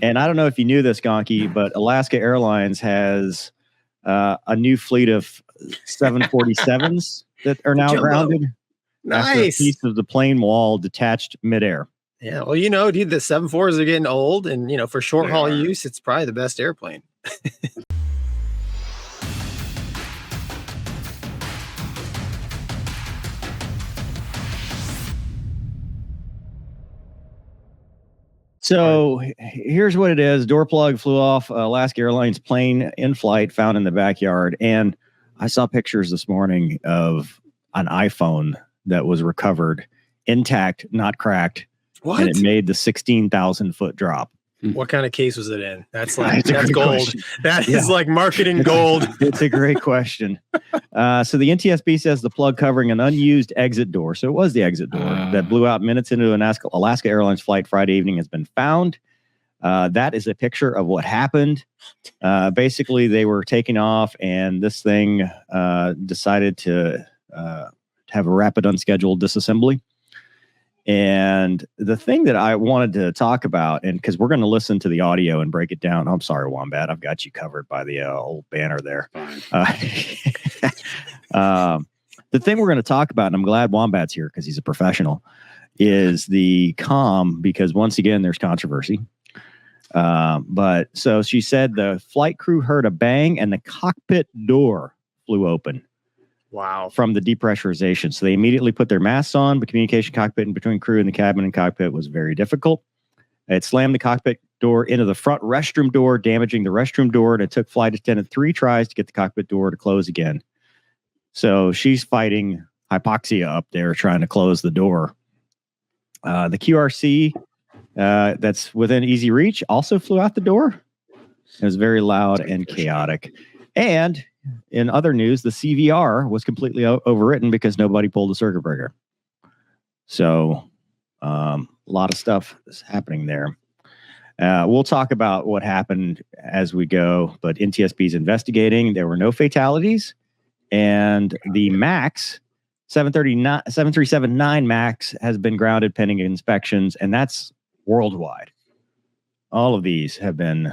And I don't know if you knew this, Gonky, but Alaska Airlines has a new fleet of 747s that are now grounded. Nice. After a piece of the plane wall detached midair. Yeah, well, dude, the 747s are getting old, and for short haul use, it's probably the best airplane. So here's what it is. Door plug flew off Alaska Airlines plane in flight, found in the backyard. And I saw pictures this morning of an iPhone that was recovered intact, not cracked. What? And it made the 16,000-foot drop. What kind of case was it in? That's That's gold. question. That is like marketing gold. It's a great question. So the NTSB says the plug covering an unused exit door, so it was the exit door that blew out minutes into an Alaska Airlines flight Friday evening, has been found. That is a picture of what happened. Basically, they were taking off, and this thing decided to have a rapid unscheduled disassembly. And the thing that I wanted to talk about, and because we're going to listen to the audio and break it down. I'm sorry, Wombat. I've got you covered by the old banner there. The thing we're going to talk about, and I'm glad Wombat's here because he's a professional, is the comm, because once again, there's controversy. But so she said the flight crew heard a bang and the cockpit door flew open. Wow. From the depressurization. So they immediately put their masks on, but communication cockpit and between crew and the cabin and cockpit was very difficult. It slammed the cockpit door into the front restroom door, damaging the restroom door, and it took flight attendant 3 tries to get the cockpit door to close again. So she's fighting hypoxia up there, trying to close the door. The QRC that's within easy reach also flew out the door. It was very loud and chaotic. And in other news, the CVR was completely overwritten because nobody pulled the circuit breaker. So a lot of stuff is happening there. We'll talk about what happened as we go, but NTSB is investigating. There were no fatalities. And the MAX, 737-9 MAX, has been grounded pending inspections, and that's worldwide. All of these have been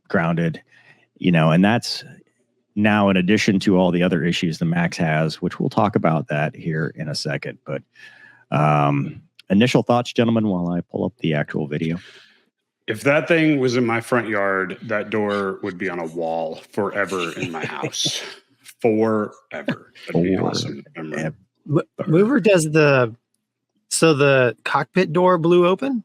grounded. And that's now in addition to all the other issues the MAX has, which we'll talk about that here in a second. But initial thoughts, gentlemen, while I pull up the actual video. If that thing was in my front yard, that door would be on a wall forever in my house. Forever. That'd be awesome. Mover does the cockpit door blew open?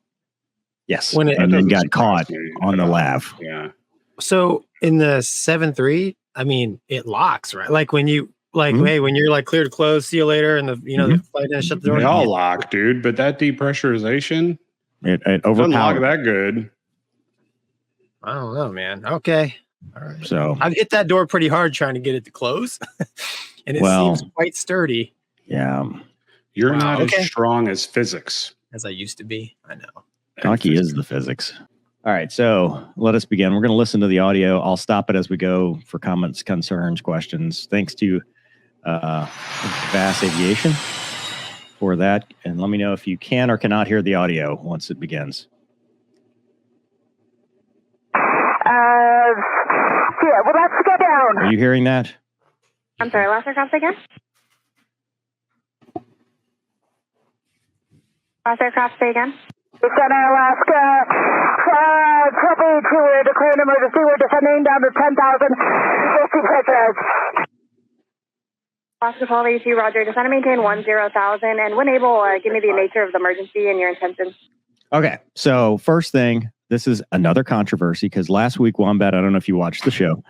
Yes. And then got caught on the lav. Yeah. So in the 7.3, I mean, it locks, right? Like when you hey, when you're like clear to close, see you later, and the the flight attendant shut the door. They all lock, dude. But that depressurization, it doesn't lock that good. I don't know, man. Okay. All right. So I've hit that door pretty hard trying to get it to close, and it seems quite sturdy. Yeah. You're not as strong as physics as I used to be. I know. Donkey is the physics. All right, so let us begin. We're going to listen to the audio. I'll stop it as we go for comments, concerns, questions. Thanks to Vass Aviation for that. And let me know if you can or cannot hear the audio once it begins. Yeah, well, let's go down. Are you hearing that? I'm sorry, last aircraft again? Last aircraft, say again? Descend Alaska, copy to declare an emergency. We're descending down to 10,000. Safety pressures. Alaska 1282, Roger. Descend and maintain 10,000. And when able, give me the nature of the emergency and your intentions. Okay, so first thing, this is another controversy because last week, Wombat, I don't know if you watched the show,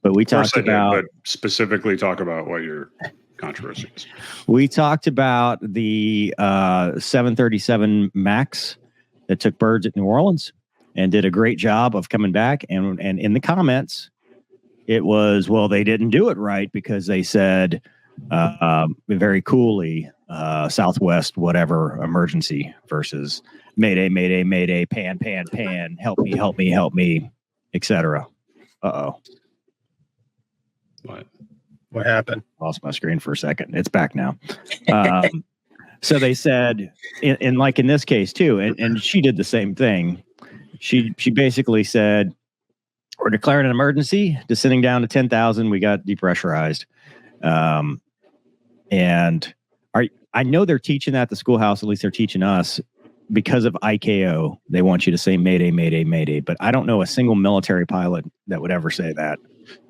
but we talked about... but specifically talk about what your controversy is. We talked about the 737 MAX that took birds at New Orleans and did a great job of coming back. And in the comments, it was, well, they didn't do it right because they said very coolly, Southwest, whatever, emergency versus Mayday, Mayday, Mayday, pan, pan, pan, help me, help me, help me, etc. Uh-oh. What happened? Lost my screen for a second. It's back now. So they said, in like in this case too, and she did the same thing. she basically said, we're declaring an emergency, descending down to 10,000. We got depressurized. And I know they're teaching that at the schoolhouse, at least they're teaching us, because of ICAO. They want you to say Mayday, Mayday, Mayday. But I don't know a single military pilot that would ever say that.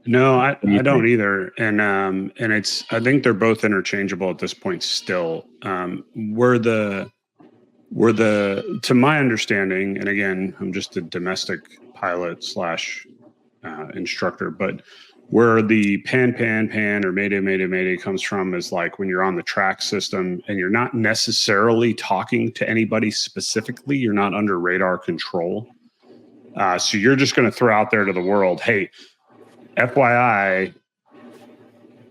No, I don't either. And I think they're both interchangeable at this point still. We're the to my understanding, and again, I'm just a domestic pilot / instructor, but where the pan or mayday comes from is like when you're on the track system and you're not necessarily talking to anybody specifically, you're not under radar control. So you're just going to throw out there to the world, hey, FYI,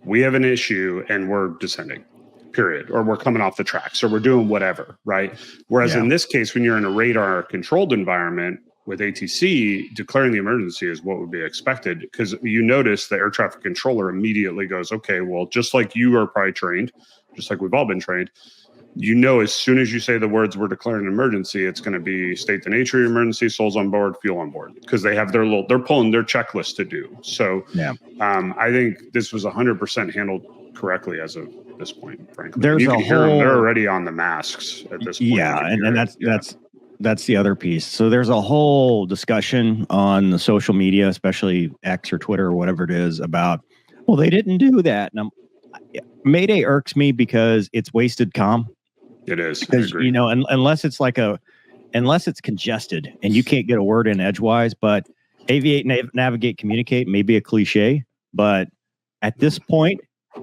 we have an issue and we're descending, period. Or we're coming off the tracks or we're doing whatever, right? Whereas in this case, when you're in a radar controlled environment, with ATC, declaring the emergency is what would be expected, because you notice the air traffic controller immediately goes, okay, well, just like you are probably trained, just like we've all been trained, as soon as you say the words, we're declaring an emergency, it's going to be state the nature of your emergency, souls on board, fuel on board, because they have they're pulling their checklist to do. So I think this was 100% handled correctly as of this point, frankly. There's they're already on the masks at this point. Yeah, and that's the other piece. So there's a whole discussion on the social media, especially X or Twitter or whatever it is, about, well, they didn't do that. And Mayday irks me because it's wasted comm. It is. Because, unless it's congested and you can't get a word in edgewise, but aviate, navigate, communicate may be a cliche, but at this point,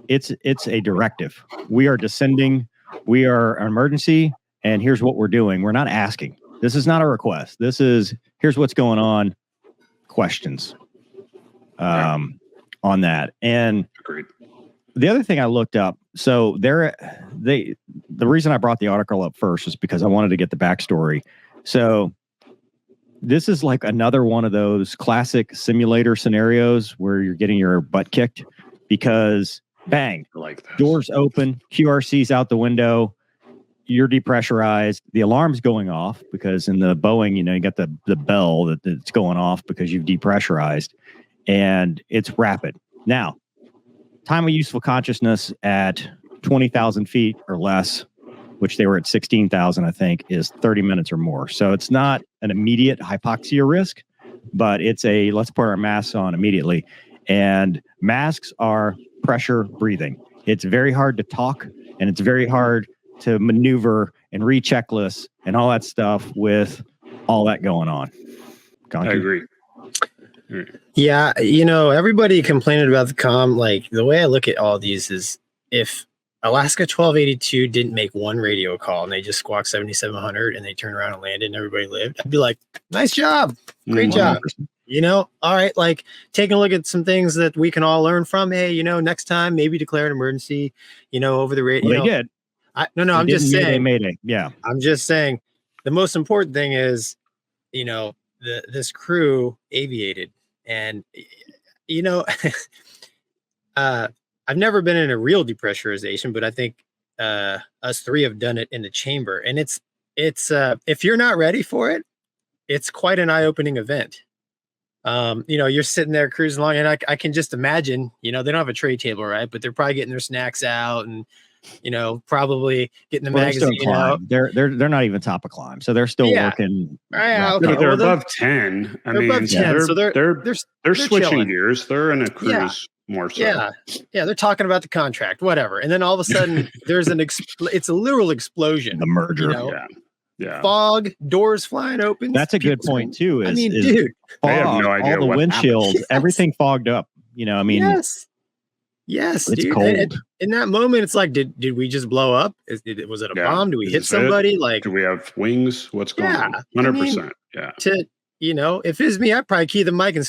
it's a directive. We are descending. We are an emergency. And here's what we're doing. We're not asking. This is not a request. This is, here's what's going on. Questions on that. And agreed. The other thing I looked up, so the reason I brought the article up first is because I wanted to get the backstory. So this is like another one of those classic simulator scenarios where you're getting your butt kicked because bang, doors open, QRC's out the window. You're depressurized. The alarm's going off because in the Boeing, you got the bell that's going off because you've depressurized, and it's rapid. Now, time of useful consciousness at 20,000 feet or less, which they were at 16,000, I think, is 30 minutes or more. So it's not an immediate hypoxia risk, but it's let's put our masks on immediately. And masks are pressure breathing. It's very hard to talk, and it's very hard to maneuver and recheck lists and all that stuff with all that going on. I agree. Yeah, everybody complaining about the comm. Like, the way I look at all these is, if Alaska 1282 didn't make one radio call and they just squawked 7700 and they turned around and landed and everybody lived, I'd be like, nice job, great job. All right, like, taking a look at some things that we can all learn from. Hey, next time maybe declare an emergency, over the radio. Well, they did. I'm just saying. Mayday. Yeah. I'm just saying the most important thing is, this crew aviated, and, I've never been in a real depressurization, but I think us three have done it in the chamber, and it's if you're not ready for it, it's quite an eye-opening event. You're sitting there cruising along, and I can just imagine, they don't have a tray table, right? But they're probably getting their snacks out and, probably getting the magazine out. They're not even top of climb, so they're still working. Okay. They're above 10. They're above 10, so they're switching chilling. gears. They're in a cruise more so. Yeah, they're talking about the contract, whatever, and then all of a sudden there's it's a literal explosion. The merger. Yeah. Fog, doors flying open. That's a good point too. Dude, they have no idea all the what windshields, everything fogged up. Yes, it's dude. cold. And in that moment, it's like, did we just blow up? Was it a bomb? Do we hit somebody? Like, do we have wings? What's going on? 100%. If it's me, I'd probably key the mic and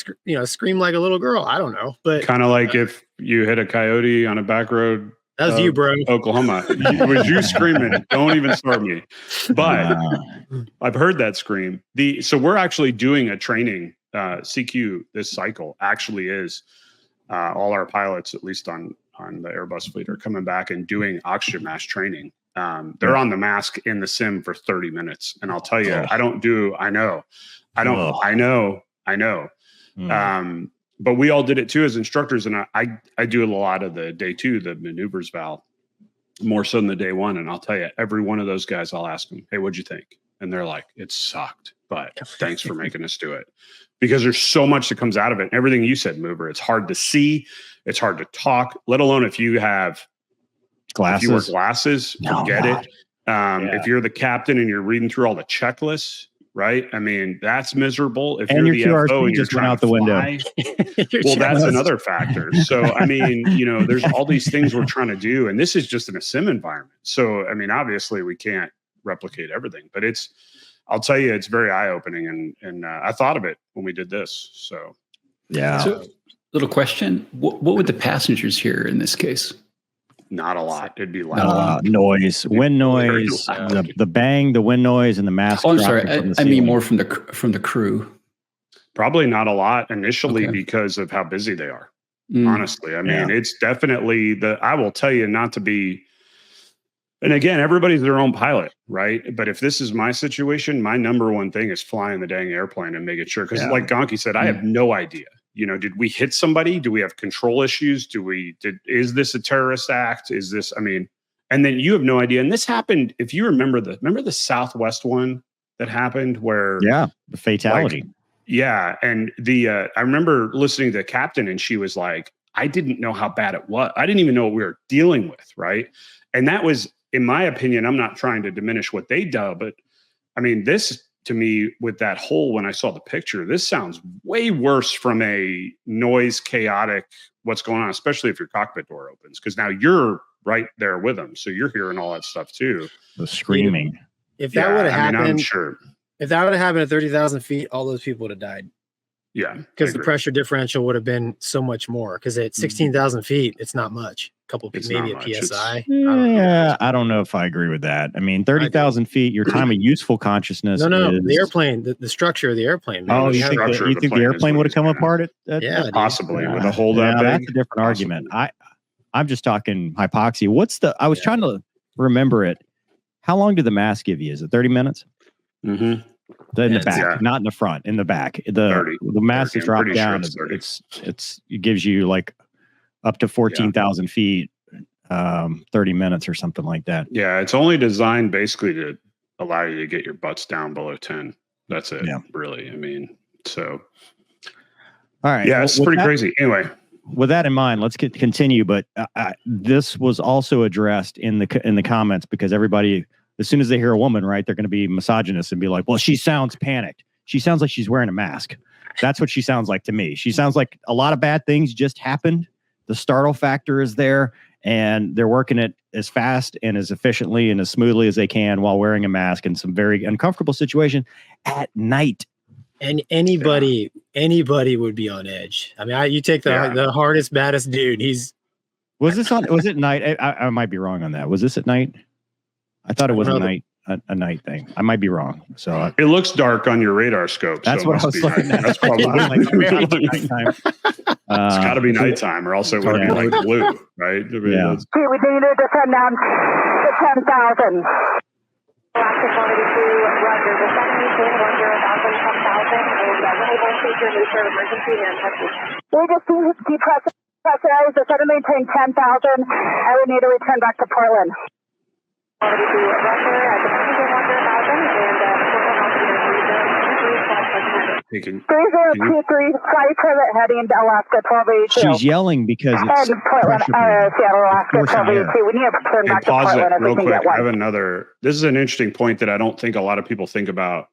scream like a little girl. I don't know, but kind of like if you hit a coyote on a back road. That was you, bro. Oklahoma. Was you screaming? Don't even start me. But I've heard that scream. So we're actually doing a training. CQ this cycle actually is all our pilots, at least on the Airbus fleet, are coming back and doing oxygen mask training They're on the mask in the sim for 30 minutes. And I'll tell you, I know. But we all did it too as instructors. And I do a lot of the day 2, the maneuvers, Val, more so than the day 1. And I'll tell you, every one of those guys, I'll ask them, hey, what'd you think? And they're like, it sucked, but thanks for making us do it. Because there's so much that comes out of it. And everything you said, Mover, it's hard to see. It's hard to talk, let alone if you have glasses. If you wear glasses, forget it. If you're the captain and you're reading through all the checklists, right? I mean, that's miserable. If and you're the FO and you're just went out the window. Well, that's another factor. So, I mean, there's all these things we're trying to do. And this is just in a sim environment. So, I mean, obviously we can't replicate everything, but I'll tell you, it's very eye-opening. And I thought of it when we did this. So, yeah. So, little question. What would the passengers hear in this case? Not a lot. It'd be loud. Noise, wind noise, the bang, the wind noise, and the mask. Oh, I'm sorry. I mean more from the crew. Probably not a lot initially because of how busy they are. Honestly, I mean, it's definitely I will tell you not to be. And again, everybody's their own pilot, right? But if this is my situation, my number one thing is flying the dang airplane and making sure. Because like Gonky said, I have no idea. Did we hit somebody? Do we have control issues? Is this a terrorist act? And then you have no idea. And this happened, if you remember the Southwest one that happened where the fatality. And I remember listening to the captain and she was like, I didn't know how bad it was. I didn't even know what we were dealing with, right? And that was, in my opinion, I'm not trying to diminish what they do, but I mean, this to me with that hole, when I saw the picture, this sounds way worse from a noise, chaotic, what's going on, especially if your cockpit door opens, because now you're right there with them. So you're hearing all that stuff too. The screaming. If that would have happened, I'm sure. If that would have happened at 30,000 feet, all those people would have died. Yeah. Because the pressure differential would have been so much more. Because at 16,000 feet, it's not much. Maybe a PSI. I don't know if I agree with that. I mean, 30,000 feet, your time of useful consciousness. No, the airplane, the structure of the airplane. Man. Oh, you think the airplane would have come apart? Possibly with a hole that big. That's a different argument. I'm just talking hypoxia. I was trying to remember it. How long did the mask give you? Is it 30 minutes? Mm-hmm. In the back, not in the front. In the back, the mask is dropped down. It gives you like up to 14,000 feet, 30 minutes or something like that. Yeah, it's only designed basically to allow you to get your butts down below 10. That's it, really. I mean, so. All right. Yeah, it's pretty crazy. Anyway. With that in mind, let's continue. But this was also addressed in the comments because everybody, as soon as they hear a woman, right, they're going to be misogynist and be like, well, she sounds panicked. She sounds like she's wearing a mask. That's what she sounds like to me. She sounds like a lot of bad things just happened. The startle factor is there, and they're working it as fast and as efficiently and as smoothly as they can while wearing a mask in some very uncomfortable situation at night. And anybody would be on edge. I mean, you take the hardest, baddest dude. Was it night? I might be wrong on that. Was this at night? I thought it was a night thing. I might be wrong. So it looks dark on your radar scope. That's what I was looking at. That's probably nighttime. It's got to be nighttime, or else it would be like blue, right? We need to descend down to 10,000. Alaska 182, Roger. Descend maintain 10,000, we just depressurize, descend and maintain 10,000, and we need to return back to Portland. 182, Roger, at descending 1,000, and 3023, flight pivot heading to Alaska 1282. She's yelling because it's Portland, Seattle, Alaska 1282. We need to return back to Portland if we can get one. I have another. This is an interesting point that I don't think a lot of people think about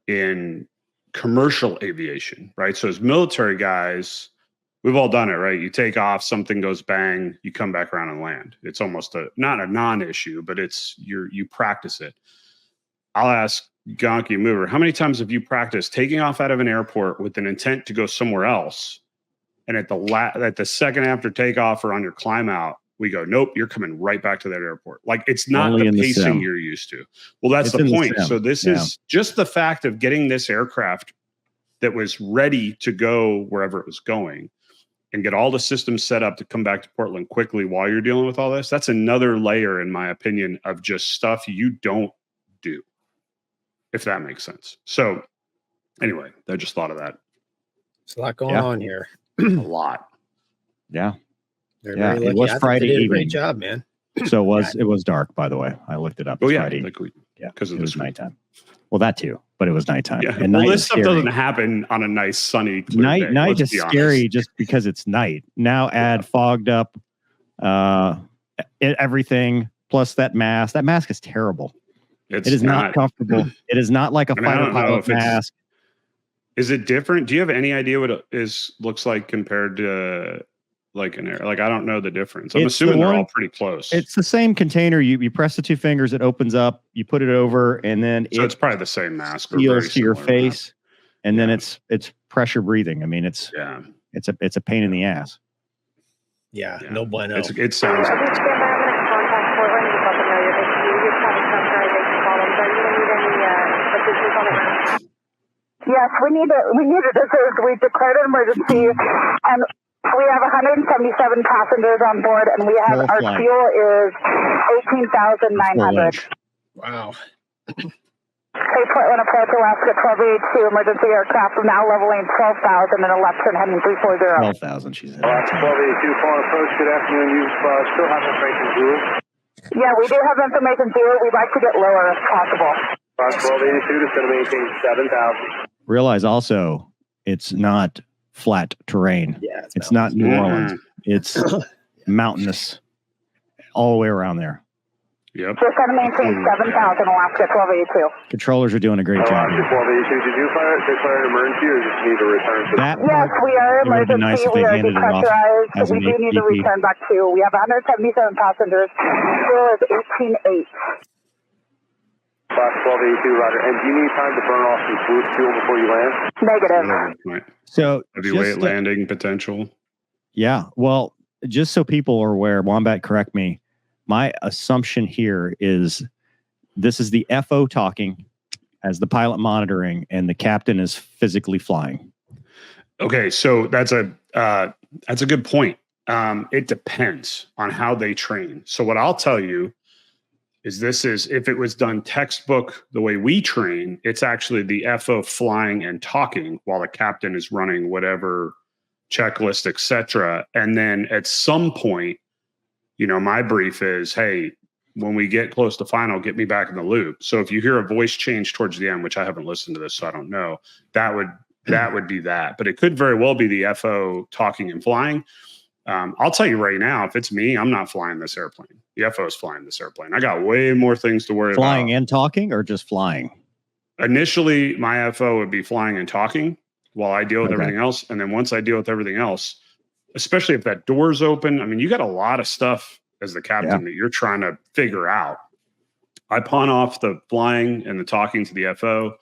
in commercial aviation, right? So as military guys, we've all done it, right? You take off, something goes bang, you come back around and land. It's almost not a non-issue, but you practice it. I'll ask Gonky Mover, how many times have you practiced taking off out of an airport with an intent to go somewhere else, and at the second after takeoff or on your climb out, we go, nope, you're coming right back to that airport. Like, it's not only the pacing you're used to. Well, that's the point. So this is just the fact of getting this aircraft that was ready to go wherever it was going and get all the systems set up to come back to Portland quickly while you're dealing with all this, that's another layer, in my opinion, of just stuff you don't do, if that makes sense. So anyway, I just thought of that. There's a lot going on here. A lot. Yeah. They're Yeah, very it lucky. was I think Friday they did a evening. great job, man. So it was dark, by the way. I looked it up. Oh It's yeah, Friday. like Yeah, because of it was this week. nighttime. Well, that too, but it was nighttime. Yeah, And well, night this is stuff scary. doesn't happen on a nice sunny clear Night day, night let's is be honest. scary just because it's night. Now add fogged up, everything plus that mask. That mask is terrible. It is not comfortable. It is not like a I mean, I fighter don't know pilot if it's- mask. Is it different? Do you have any idea what it looks like compared to like an air? Like, I don't know the difference. I'm It's assuming the they're one- all pretty close. It's the same container. You press the two fingers, it opens up. You put it over, and then So it's it probably the same mask. or very seals to your similar mask. face, and then Yeah. it's pressure breathing. I mean, it's Yeah. a pain in the ass. Yeah, Yeah. no bueno. It sounds like Okay, stand by. I'm going to contact Portland. Just let them know you're having some pressurization problems. Are you going to need any assistance on the ground? Yes, we need it assist. We declared an emergency, and we have 177 passengers on board, and we have Full our flight. fuel is Full 18,900. inch. Wow. Hey, Portland approach Alaska 1282 emergency aircraft now leveling 12,000 and a left turn heading 340. 12,000. She said. Alaska 1282, foreign approach. Good afternoon. You still have information zero? Yeah, we do have information zero. We'd like to get lower if possible. Alaska 1282 is going to maintain 7,000. Realize also, it's not flat terrain. Yeah, It's not New Mhm. Orleans. It's mountainous all the way around there. Yep. Just going to maintain 7,000 Alaska 1282. Controllers are doing a great job. Alaska here. 1282, did you declare an emergency or just need to return to That Yes, part, we are it would've been nice emergency. if they We are handed it off depressurized. as We an do need to APP. return back to. We have 177 passengers. Fuel is 18.8. Alaska 1282, Roger. And do you need time to burn off some fuel before you land? Negative. Right. So Heavyweight just, landing potential. yeah. Well, just so people are aware, Wombat, correct me. My assumption here is this is the FO talking as the pilot monitoring, and the captain is physically flying. Okay, so that's a good point. It depends on how they train. So what I'll tell you is if it was done textbook the way we train, it's actually the FO flying and talking while the captain is running whatever checklist, etc. And then at some point, my brief is, hey, when we get close to final, get me back in the loop. So if you hear a voice change towards the end, which I haven't listened to this, so I don't know, that would be that. But it could very well be the FO talking and flying. I'll tell you right now, if it's me, I'm not flying this airplane. The FO is flying this airplane. I got way more things to worry Flying about. and talking, or just flying? Initially, my FO would be flying and talking while I deal with Okay. everything else. And then once I deal with everything else, especially if that door's open, I mean, you got a lot of stuff as the captain that you're trying to figure out. I pawn off the flying and the talking to the FO.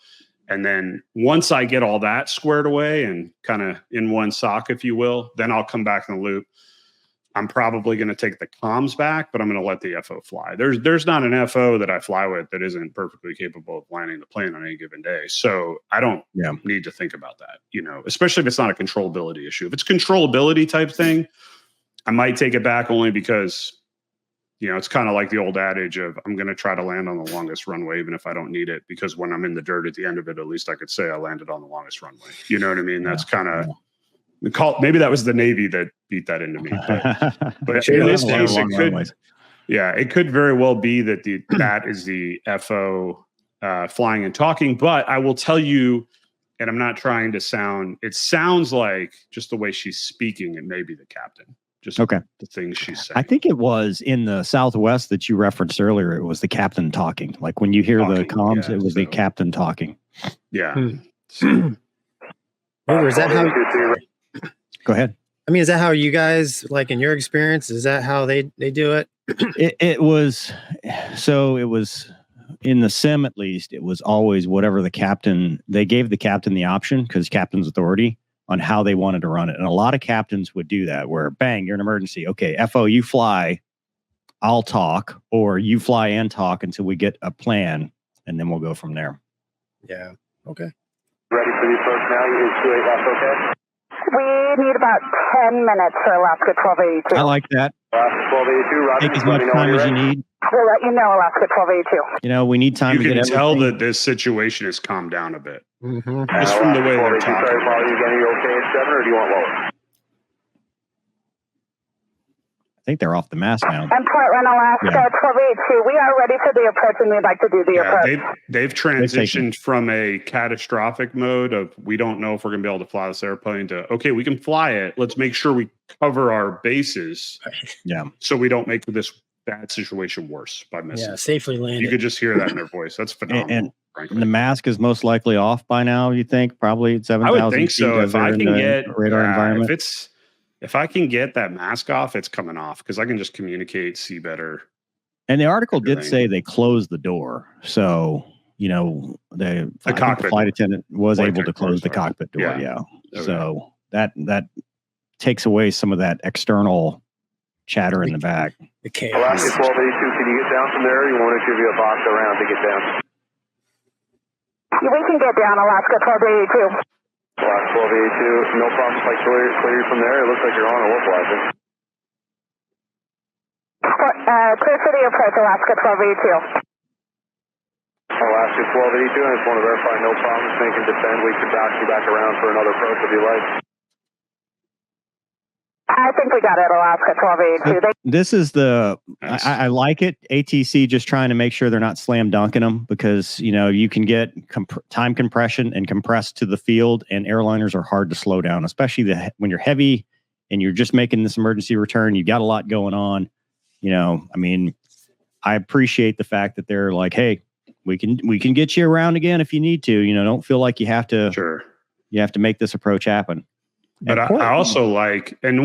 And then once I get all that squared away and kind of in one sock, if you will, then I'll come back in the loop. I'm probably going to take the comms back, but I'm going to let the FO fly. There's not an FO that I fly with that isn't perfectly capable of landing the plane on any given day. So I don't need to think about that, especially if it's not a controllability issue. If it's controllability type thing, I might take it back only because, it's kind of like the old adage of I'm going to try to land on the longest runway, even if I don't need it, because when I'm in the dirt at the end of it, at least I could say I landed on the longest runway. You know what I mean? That's kind of maybe that was the Navy that beat that into me. But in this case, it could very well be that that is the FO flying and talking. But I will tell you, and I'm not trying to it sounds like just the way she's speaking, it may be the captain. Just the things she's saying. I think it was in the Southwest that you referenced earlier. It was the captain talking. Like when you hear the comms, it was the captain talking. Yeah. Is that how? Go ahead. I mean, is that how you guys, like in your experience, is that how they do it? It was in the sim, at least, it was always whatever they gave the captain the option, because captain's authority, on how they wanted to run it. And a lot of captains would do that, where bang, you're an emergency. Okay, FO, you fly, I'll talk, or you fly and talk until we get a plan, and then we'll go from there. Yeah. Okay. Ready for the approach now. You 28, that's okay? We need about 10 minutes for Alaska 1282. I like that. Alaska 1282, Roger. Take as much time as you need. We'll let you know, Alaska 1282. You know, we need time You to get can tell everything. that this situation has calmed down a bit. Mm-hmm. Just from the way they're talking. Sorry to bother you again. Are you okay at 7 or do you want lower? I think they're off the mast now. And Portland, Alaska 1282. We are ready for the approach and we'd like to do the Yeah, approach. they've transitioned from a catastrophic mode of we don't know if we're going to be able to fly this airplane to, okay, we can fly it. Let's make sure we cover our bases. Yeah. So we don't make this bad situation worse by missing. Yeah, safely landed. You could just hear that in their voice. That's phenomenal. And frankly. the mask is most likely off by now, you think? Probably at I 7,000 would think so. feet If I in can the get radar environment. if I can get that mask off, it's coming off because I can just communicate, see better. And the article did everything. say they closed the door. So, you know, I think the cockpit flight door. attendant was Flight able to deck close the door, sorry. cockpit door. Yeah. Yeah. Okay. So that takes away some of that external chatter in the back. The chaos. Alaska 1282, can you get down from there? Or you want to give you a box around to get down? We can get down, Alaska 1282. Alaska 1282, no problem. If I clear you from there, it looks like you're on a localizer. Clear for the approach, Alaska 1282. Alaska 1282, I just want to verify no problems. Think and descend. We can bounce you back around for another approach if you like. I think we got it, Alaska 1282. This is Nice. I like it. ATC just trying to make sure they're not slam dunking them because, you know, you can get time compression and compressed to the field, and airliners are hard to slow down, especially when you're heavy and you're just making this emergency return. You got a lot going on. You know, I mean, I appreciate the fact that they're like, hey, we can get you around again if you need to. You know, don't feel like you have to make this approach happen. But I also like, and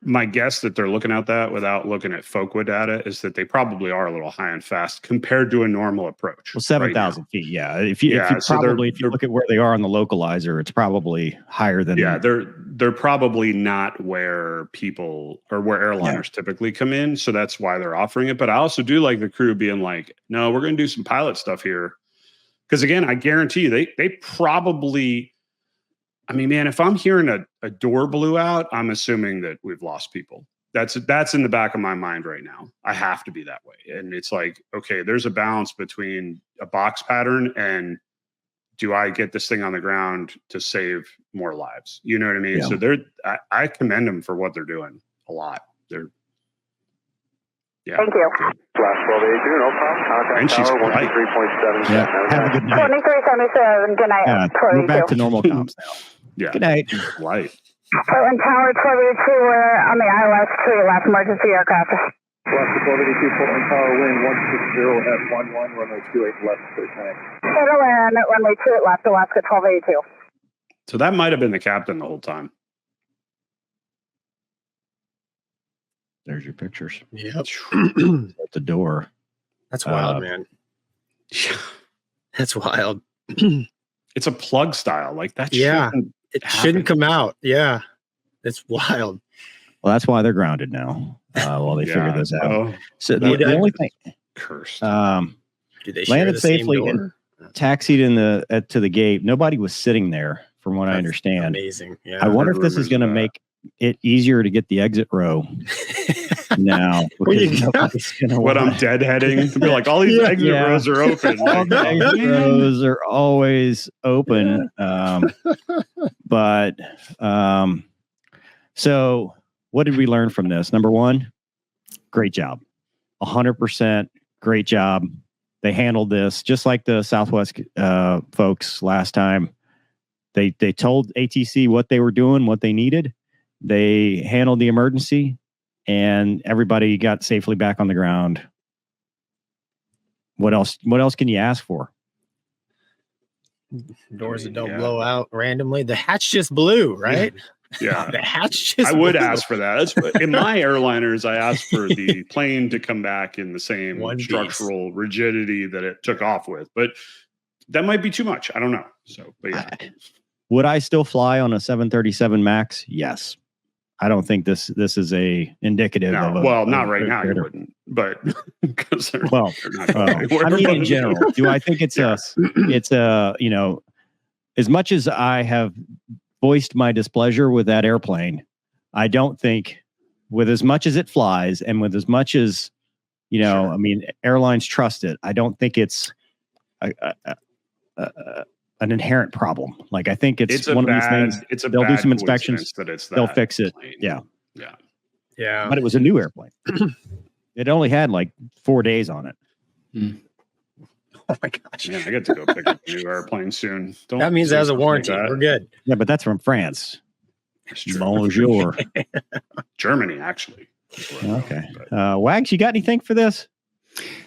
my guess that they're looking at that without looking at FOQA data is that they probably are a little high and fast compared to a normal approach. Well, 7,000 feet. Yeah. If you look at where they are on the localizer, it's probably higher than. Yeah. They're probably not where people or where airliners typically come in. So that's why they're offering it. But I also do like the crew being like, no, we're going to do some pilot stuff here. Because again, I guarantee you, they probably, I mean, man, if I'm hearing a door blew out, I'm assuming that we've lost people. That's in the back of my mind right now. I have to be that way. And it's like, okay, there's a balance between a box pattern and do I get this thing on the ground to save more lives? You know what I mean? Yeah. So I commend them for what they're doing a lot. They're, yeah. Thank you. Alaska 1282, no problem. Contact And she's tower polite. 123.7. Yeah. Have a good night. 2377, good night. Yeah, we're back to normal comms now. Yeah. Good night. Light. Portland Tower 1282, we're on the ILS 3, last emergency aircraft. Alaska 1282, Portland Tower, wind 160 at 11, runway 28 left, clear connect. Settle in at runway 2 at left, Alaska 1282. So that might have been the captain the whole time. There's your pictures. Yep. At the door. That's wild, man. That's wild. It's a plug style. Like that. Yeah. shouldn't It happen. shouldn't come out. Yeah. It's wild. Well, that's why they're grounded now while they figure this out. Oh, So that- the only thing, cursed. Do they share landed the same safely door? and taxied to the gate. Nobody was sitting there, from what I That's understand. Amazing. Yeah. I wonder if heard this is rumors going to of that. make it easier to get the exit row now. Well, you Because got- nobody's gonna What I'm want- deadheading to be like, all these Yeah. exit Yeah. rows are open. all Like, the oh, exit man. rows are always open. But so what did we learn from this? Number one, great job. 100% great job. They handled this just like the Southwest folks last time. They told ATC what they were doing, what they needed. They handled the emergency, and everybody got safely back on the ground. What else? What else can you ask for? Doors that don't Yeah. blow out randomly. The hatch just blew, right? Yeah. The hatch just I would blew. ask for that. In my airliners, I asked for the plane to come back in the same One piece. structural rigidity that it took off with, but that might be too much. I don't know. So, but yeah, Would I still fly on a 737 Max? Yes. I don't think this is a indicative of a. well, not of a right now. You critter. wouldn't, but because they're, Well, they're not going anywhere, I mean, in but- general, do I think it's Yes. it's a, you know, as much as I have voiced my displeasure with that airplane. I don't think, with as much as it flies and with as much as, I mean, airlines trust it, I don't think it's an inherent problem. Like, I think it's one of these things. They'll do some inspections. They'll fix it. Plane. Yeah. Yeah. But it was a new airplane. It only had like 4 days on it. Oh my gosh. Man, I get to go pick up a new airplane soon. That means it has a warranty. We're good. Yeah, but that's from France. That's true. Bonjour. Germany, actually. Okay. Wags, you got anything for this?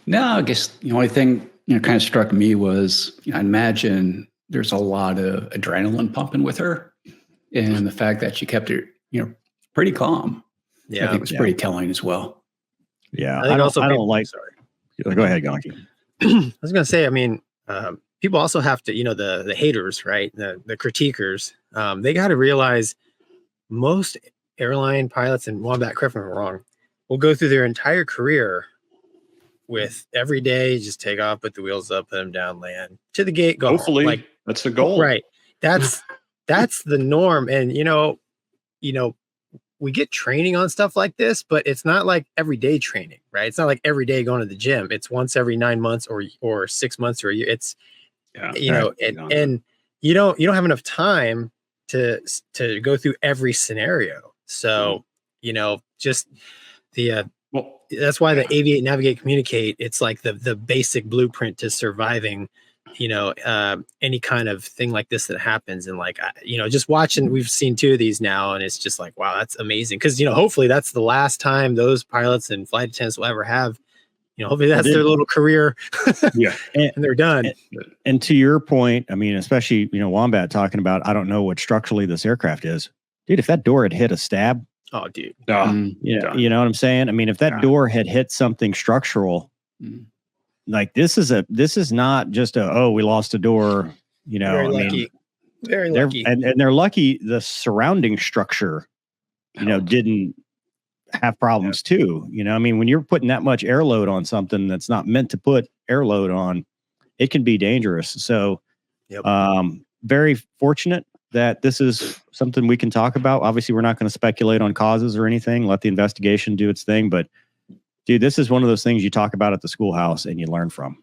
No, I guess the only thing kind of struck me was I imagine there's a lot of adrenaline pumping with her, and the fact that she kept it pretty calm. Yeah, I think was pretty telling as well. Yeah, I don't like. Sorry. Go ahead, Gonky. I was going to say, I mean, people also have to, the haters, right? The critiquers, they got to realize most airline pilots, and Wombat, correct me if I'm wrong, will go through their entire career with every day, just take off, put the wheels up, put them down, land to the gate, go. Hopefully, like, that's the goal, right? That's the norm, and we get training on stuff like this, but it's not like everyday training, right? It's not like every day going to the gym. It's once every 9 months or 6 months or a year. It's and you don't have enough time to go through every scenario. So just the that's why the Aviate, Navigate, Communicate, it's like the basic blueprint to surviving any kind of thing like this that happens. And like just watching, we've seen 2 of these now, and it's just like, wow, that's amazing, because hopefully that's the last time those pilots and flight attendants will ever have, hopefully that's their little career. and they're done. And to your point, I mean, especially Wombat talking about, I don't know what structurally this aircraft is, dude. If that door had hit a stab, oh dude, you know what I'm saying? I mean, if that door had hit something structural, like this is not just we lost a door, very lucky. Very lucky. And they're lucky the surrounding structure, didn't have problems too. I mean, when you're putting that much air load on something that's not meant to put air load on, it can be dangerous. So very fortunate that this is something we can talk about. Obviously, we're not going to speculate on causes or anything. Let the investigation do its thing. But dude, this is one of those things you talk about at the schoolhouse and you learn from.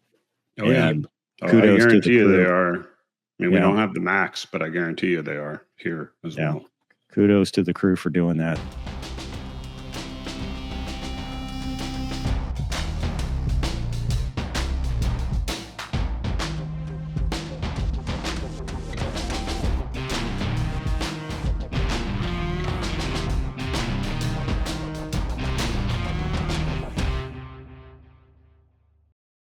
Kudos I guarantee you they are. I mean, we don't have the max, but I guarantee you they are here as well. Kudos to the crew for doing that.